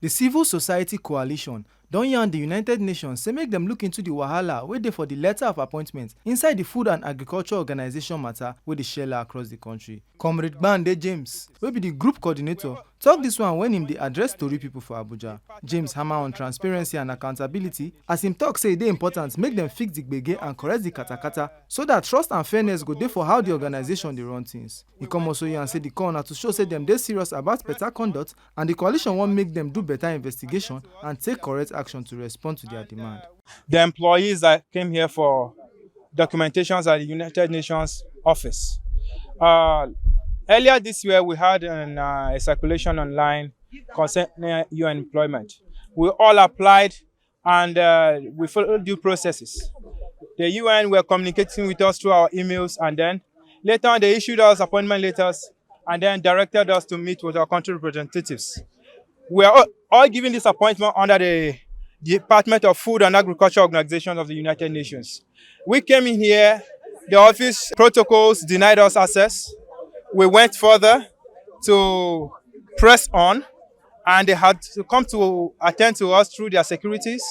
The Civil Society Coalition don yarn the United Nations say make dem look into the wahala wey dey for the letter of appointment inside the Food and Agriculture Organization matter wey dey shele across the country. Comrade Gbande James, wey be the group coordinator, talk this one when him dey address Tori people for Abuja. James hammer on transparency and accountability as him talk say e dey important make dem fix the gbege and correct the katakata so that trust and fairness go dey for how the organization dey run things. He come also yarn say the call na to show say dem dey serious about better conduct and the coalition wan make dem do better investigation and take correct action to respond to their demand. The employees that came here for documentations at the United Nations office. Earlier this year, we had a circulation online concerning UN employment. We all applied and we followed due processes. The UN were communicating with us through our emails, and then later on they issued us appointment letters and then directed us to meet with our country representatives. We are all given this appointment under the Department of Food and Agriculture Organization of the United Nations. We came in here, the office protocols denied us access. We went further to press on, and they had to come to attend to us through their securities.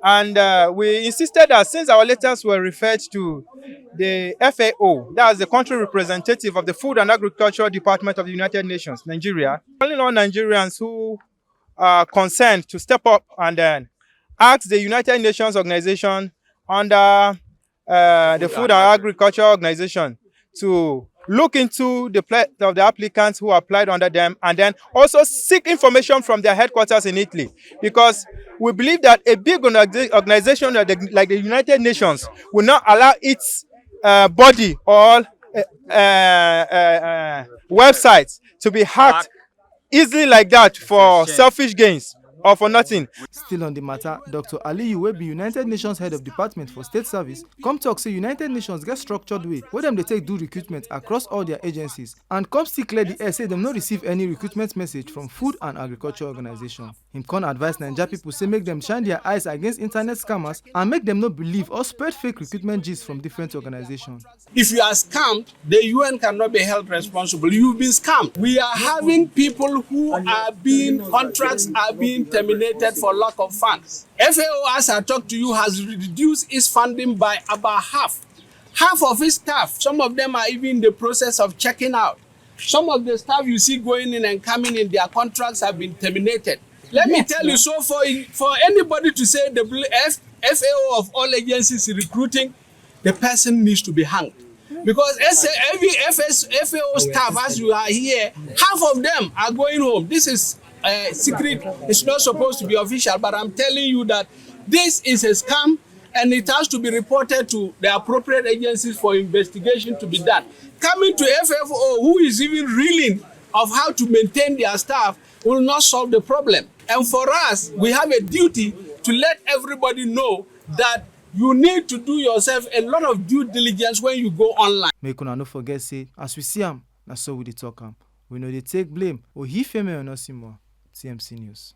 And we insisted that since our letters were referred to the FAO, that is the country representative of the Food and Agriculture Department of the United Nations, Nigeria, calling on Nigerians who are concerned to step up and then ask the United Nations organization under the Food and Agriculture Organization to look into the plight of the applicants who applied under them, and then also seek information from their headquarters in Italy, because we believe that a big organization like the United Nations will not allow its body or websites to be hacked easily like that for selfish gains or for nothing. Still on the matter, Dr. Aliyu, wey be United Nations head of Department for State Service, come talk say United Nations get structured way wey dem dey take do recruitment across all their agencies, and come still clear the air say dem no receive any recruitment message from Food and Agriculture Organization. Him come advise Naija people say make dem shine their eyes against internet scammers and make dem no believe or spread fake recruitment gist from different organizations. If you are scammed, the UN cannot be held responsible. You've been scammed. We are having people who are being, contracts are being terminated for lack of funds. FAO, as I talk to you, has reduced its funding by about half. Half of its staff, some of them are even in the process of checking out. Some of the staff you see going in and coming in, their contracts have been terminated. Let me tell you, so for anybody to say the FAO of all agencies is recruiting, the person needs to be hanged. Because every FAO staff, as you are here, half of them are going home. This is secret. It's not supposed to be official, but I'm telling you that this is a scam, and it has to be reported to the appropriate agencies for investigation to be done. Coming to FFO, who is even reeling of how to maintain their staff, will not solve the problem. And for us, we have a duty to let everybody know that you need to do yourself a lot of due diligence when you go online. Make una no forget say, as we see am, na so we dey talk am. We no dey take blame. Ohifeme Onosimo, TMC News.